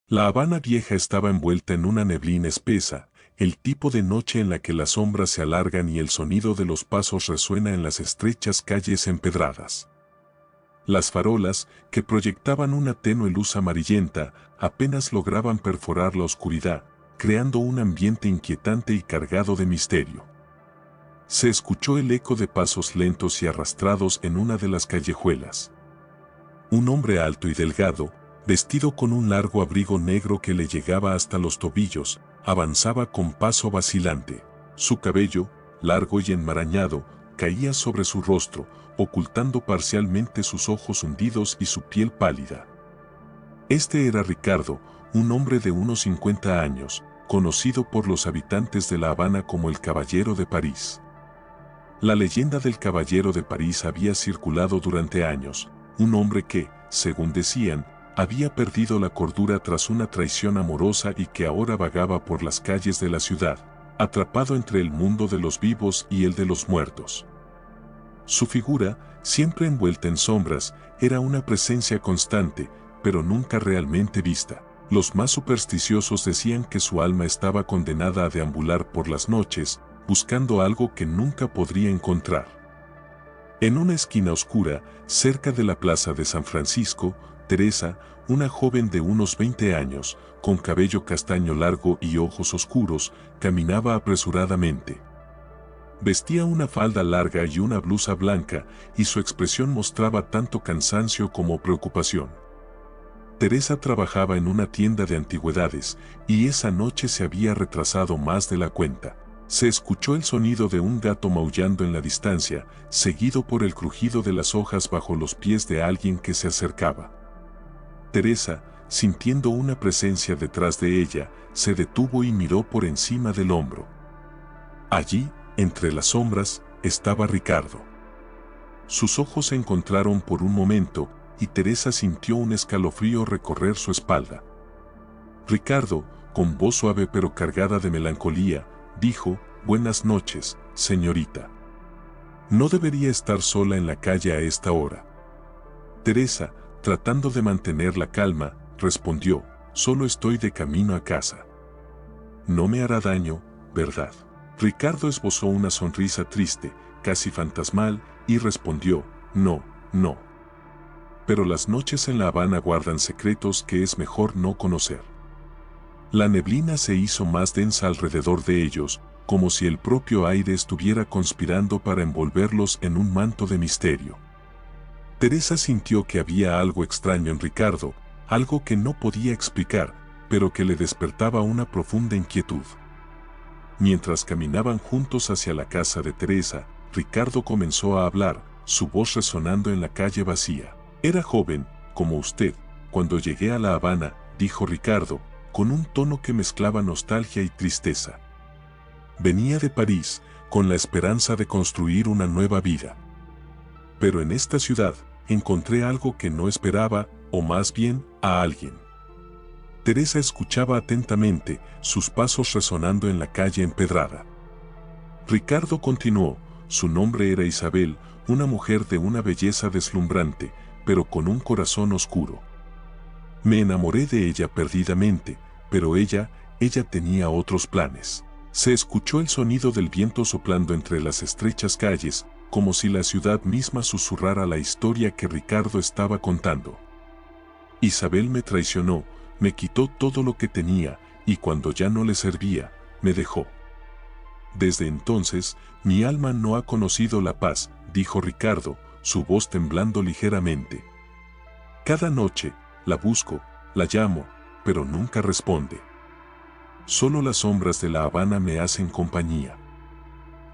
La Habana Vieja estaba envuelta en una neblina espesa, el tipo de noche en la que las sombras se alargan y el sonido de los pasos resuena en las estrechas calles empedradas. Las farolas, que proyectaban una tenue luz amarillenta, apenas lograban perforar la oscuridad, creando un ambiente inquietante y cargado de misterio. Se escuchó el eco de pasos lentos y arrastrados en una de las callejuelas. Un hombre alto y delgado, vestido con un largo abrigo negro que le llegaba hasta los tobillos, avanzaba con paso vacilante. Su cabello, largo y enmarañado, caía sobre su rostro, ocultando parcialmente sus ojos hundidos y su piel pálida. Este era Ricardo, un hombre de unos 50 años, conocido por los habitantes de La Habana como el Caballero de París. La leyenda del Caballero de París había circulado durante años, un hombre que, según decían, había perdido la cordura tras una traición amorosa y que ahora vagaba por las calles de la ciudad, atrapado entre el mundo de los vivos y el de los muertos. Su figura, siempre envuelta en sombras, era una presencia constante, pero nunca realmente vista. Los más supersticiosos decían que su alma estaba condenada a deambular por las noches, buscando algo que nunca podría encontrar. En una esquina oscura, cerca de la plaza de San Francisco, Teresa, una joven de unos 20 años, con cabello castaño largo y ojos oscuros, caminaba apresuradamente. Vestía una falda larga y una blusa blanca, y su expresión mostraba tanto cansancio como preocupación. Teresa trabajaba en una tienda de antigüedades, y esa noche se había retrasado más de la cuenta. Se escuchó el sonido de un gato maullando en la distancia, seguido por el crujido de las hojas bajo los pies de alguien que se acercaba. Teresa, sintiendo una presencia detrás de ella, se detuvo y miró por encima del hombro. Allí, entre las sombras, estaba Ricardo. Sus ojos se encontraron por un momento, y Teresa sintió un escalofrío recorrer su espalda. Ricardo, con voz suave pero cargada de melancolía, dijo: «Buenas noches, señorita. No debería estar sola en la calle a esta hora». Teresa, tratando de mantener la calma, respondió: «Solo estoy de camino a casa». «No me hará daño, ¿verdad?». Ricardo esbozó una sonrisa triste, casi fantasmal, y respondió: «No, no. Pero las noches en La Habana guardan secretos que es mejor no conocer». La neblina se hizo más densa alrededor de ellos, como si el propio aire estuviera conspirando para envolverlos en un manto de misterio. Teresa sintió que había algo extraño en Ricardo, algo que no podía explicar, pero que le despertaba una profunda inquietud. Mientras caminaban juntos hacia la casa de Teresa, Ricardo comenzó a hablar, su voz resonando en la calle vacía. «Era joven, como usted, cuando llegué a La Habana», dijo Ricardo, con un tono que mezclaba nostalgia y tristeza. «Venía de París, con la esperanza de construir una nueva vida. Pero en esta ciudad, encontré algo que no esperaba, o más bien, a alguien». Teresa escuchaba atentamente, sus pasos resonando en la calle empedrada. Ricardo continuó: «Su nombre era Isabel, una mujer de una belleza deslumbrante, pero con un corazón oscuro. Me enamoré de ella perdidamente, pero ella tenía otros planes». Se escuchó el sonido del viento soplando entre las estrechas calles, como si la ciudad misma susurrara la historia que Ricardo estaba contando. «Isabel me traicionó, me quitó todo lo que tenía, y cuando ya no le servía, me dejó. Desde entonces, mi alma no ha conocido la paz», dijo Ricardo, su voz temblando ligeramente. «Cada noche, la busco, la llamo, pero nunca responde. Solo las sombras de La Habana me hacen compañía».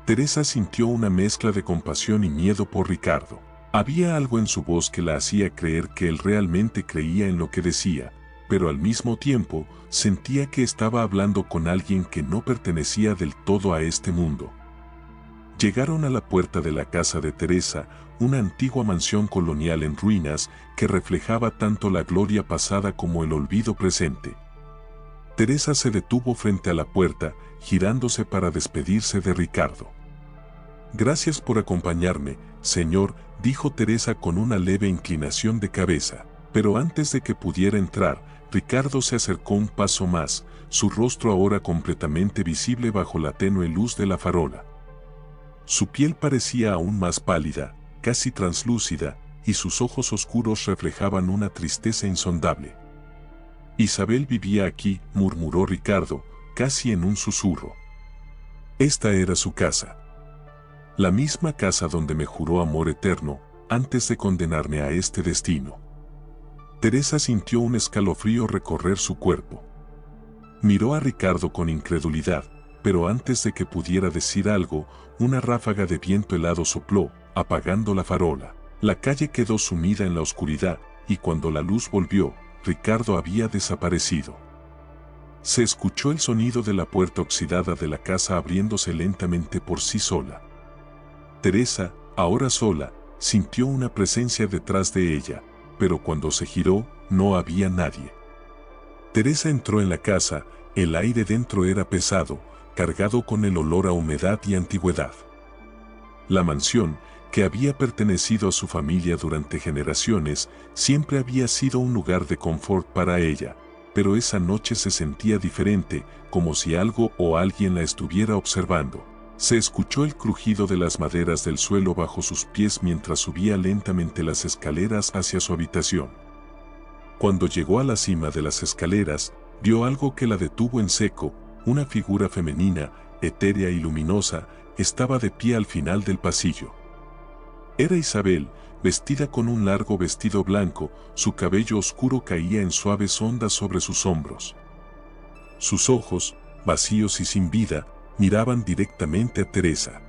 Teresa sintió una mezcla de compasión y miedo por Ricardo. Había algo en su voz que la hacía creer que él realmente creía en lo que decía, pero al mismo tiempo sentía que estaba hablando con alguien que no pertenecía del todo a este mundo. Llegaron a la puerta de la casa de Teresa, una antigua mansión colonial en ruinas que reflejaba tanto la gloria pasada como el olvido presente. Teresa se detuvo frente a la puerta, girándose para despedirse de Ricardo. «Gracias por acompañarme, señor», dijo Teresa con una leve inclinación de cabeza. Pero antes de que pudiera entrar, Ricardo se acercó un paso más, su rostro ahora completamente visible bajo la tenue luz de la farola. Su piel parecía aún más pálida, casi translúcida, y sus ojos oscuros reflejaban una tristeza insondable. Isabel vivía aquí, murmuró Ricardo, casi en un susurro. Esta era su casa. La misma casa donde me juró amor eterno, antes de condenarme a este destino. Teresa sintió un escalofrío recorrer su cuerpo. Miró a Ricardo con incredulidad, pero antes de que pudiera decir algo, una ráfaga de viento helado sopló, apagando la farola. La calle quedó sumida en la oscuridad, y cuando la luz volvió, Ricardo había desaparecido. Se escuchó el sonido de la puerta oxidada de la casa abriéndose lentamente por sí sola. Teresa, ahora sola, sintió una presencia detrás de ella, pero cuando se giró, no había nadie. Teresa entró en la casa, el aire dentro era pesado, cargado con el olor a humedad y antigüedad. La mansión, que había pertenecido a su familia durante generaciones, siempre había sido un lugar de confort para ella, pero esa noche se sentía diferente, como si algo o alguien la estuviera observando. Se escuchó el crujido de las maderas del suelo bajo sus pies mientras subía lentamente las escaleras hacia su habitación. Cuando llegó a la cima de las escaleras, vio algo que la detuvo en seco. Una figura femenina, etérea y luminosa, estaba de pie al final del pasillo. Era Isabel, vestida con un largo vestido blanco, su cabello oscuro caía en suaves ondas sobre sus hombros. Sus ojos, vacíos y sin vida, miraban directamente a Teresa.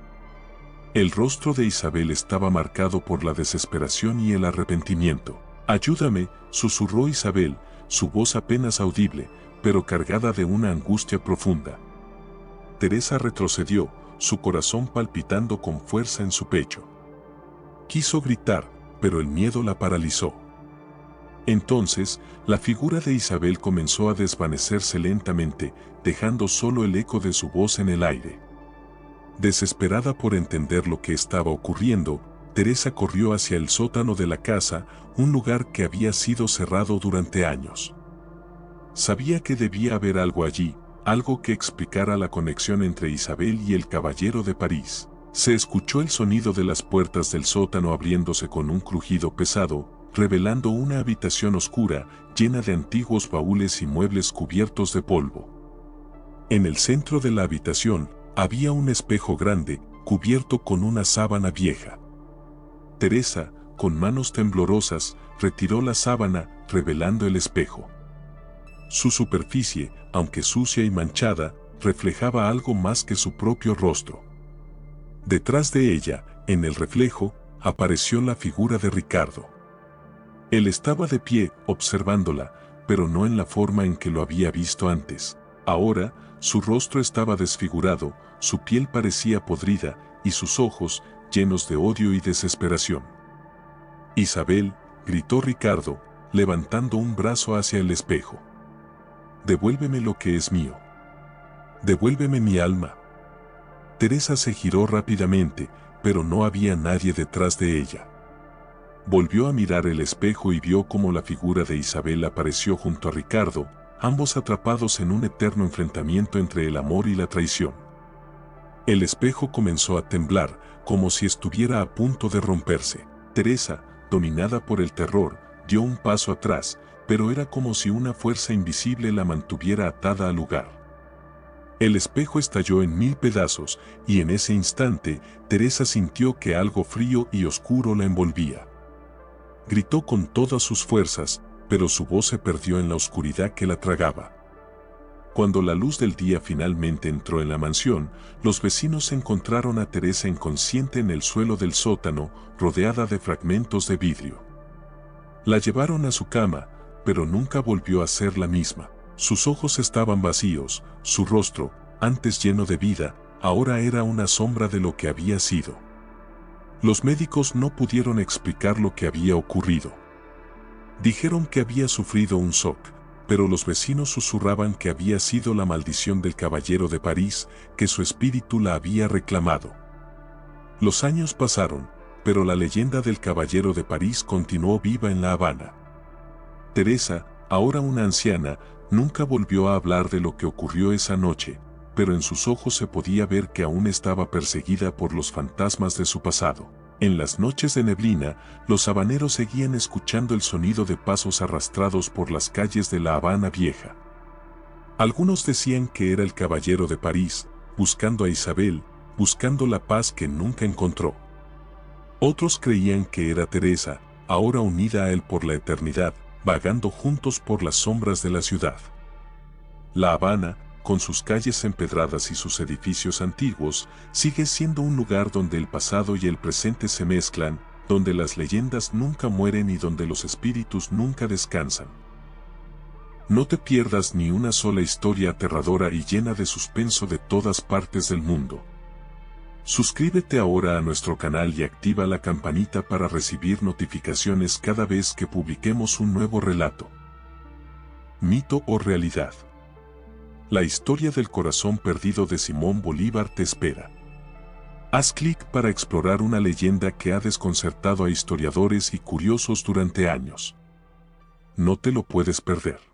El rostro de Isabel estaba marcado por la desesperación y el arrepentimiento. «Ayúdame», susurró Isabel, su voz apenas audible, pero cargada de una angustia profunda. Teresa retrocedió, su corazón palpitando con fuerza en su pecho. Quiso gritar, pero el miedo la paralizó. Entonces, la figura de Isabel comenzó a desvanecerse lentamente, dejando solo el eco de su voz en el aire. Desesperada por entender lo que estaba ocurriendo, Teresa corrió hacia el sótano de la casa, un lugar que había sido cerrado durante años. Sabía que debía haber algo allí, algo que explicara la conexión entre Isabel y el caballero de París. Se escuchó el sonido de las puertas del sótano abriéndose con un crujido pesado, revelando una habitación oscura, llena de antiguos baúles y muebles cubiertos de polvo. En el centro de la habitación, había un espejo grande, cubierto con una sábana vieja. Teresa, con manos temblorosas, retiró la sábana, revelando el espejo. Su superficie, aunque sucia y manchada, reflejaba algo más que su propio rostro. Detrás de ella, en el reflejo, apareció la figura de Ricardo. Él estaba de pie, observándola, pero no en la forma en que lo había visto antes. Ahora, su rostro estaba desfigurado, su piel parecía podrida, y sus ojos, llenos de odio y desesperación. «Isabel», gritó Ricardo, levantando un brazo hacia el espejo. «Devuélveme lo que es mío. Devuélveme mi alma». Teresa se giró rápidamente, pero no había nadie detrás de ella. Volvió a mirar el espejo y vio cómo la figura de Isabel apareció junto a Ricardo, ambos atrapados en un eterno enfrentamiento entre el amor y la traición. El espejo comenzó a temblar, como si estuviera a punto de romperse. Teresa, dominada por el terror, dio un paso atrás, pero era como si una fuerza invisible la mantuviera atada al lugar. El espejo estalló en 1000 pedazos, y en ese instante, Teresa sintió que algo frío y oscuro la envolvía. Gritó con todas sus fuerzas, pero su voz se perdió en la oscuridad que la tragaba. Cuando la luz del día finalmente entró en la mansión, los vecinos encontraron a Teresa inconsciente en el suelo del sótano, rodeada de fragmentos de vidrio. La llevaron a su cama, pero nunca volvió a ser la misma. Sus ojos estaban vacíos, su rostro, antes lleno de vida, ahora era una sombra de lo que había sido. Los médicos no pudieron explicar lo que había ocurrido. Dijeron que había sufrido un shock, pero los vecinos susurraban que había sido la maldición del caballero de París, que su espíritu la había reclamado. Los años pasaron, pero la leyenda del caballero de París continuó viva en La Habana. Teresa, ahora una anciana, nunca volvió a hablar de lo que ocurrió esa noche, pero en sus ojos se podía ver que aún estaba perseguida por los fantasmas de su pasado. En las noches de neblina, los habaneros seguían escuchando el sonido de pasos arrastrados por las calles de La Habana Vieja. Algunos decían que era el caballero de París, buscando a Isabel, buscando la paz que nunca encontró. Otros creían que era Teresa, ahora unida a él por la eternidad, vagando juntos por las sombras de la ciudad. La Habana, con sus calles empedradas y sus edificios antiguos, sigue siendo un lugar donde el pasado y el presente se mezclan, donde las leyendas nunca mueren y donde los espíritus nunca descansan. No te pierdas ni una sola historia aterradora y llena de suspenso de todas partes del mundo. Suscríbete ahora a nuestro canal y activa la campanita para recibir notificaciones cada vez que publiquemos un nuevo relato. Mito o realidad. La historia del corazón perdido de Simón Bolívar te espera. Haz clic para explorar una leyenda que ha desconcertado a historiadores y curiosos durante años. No te lo puedes perder.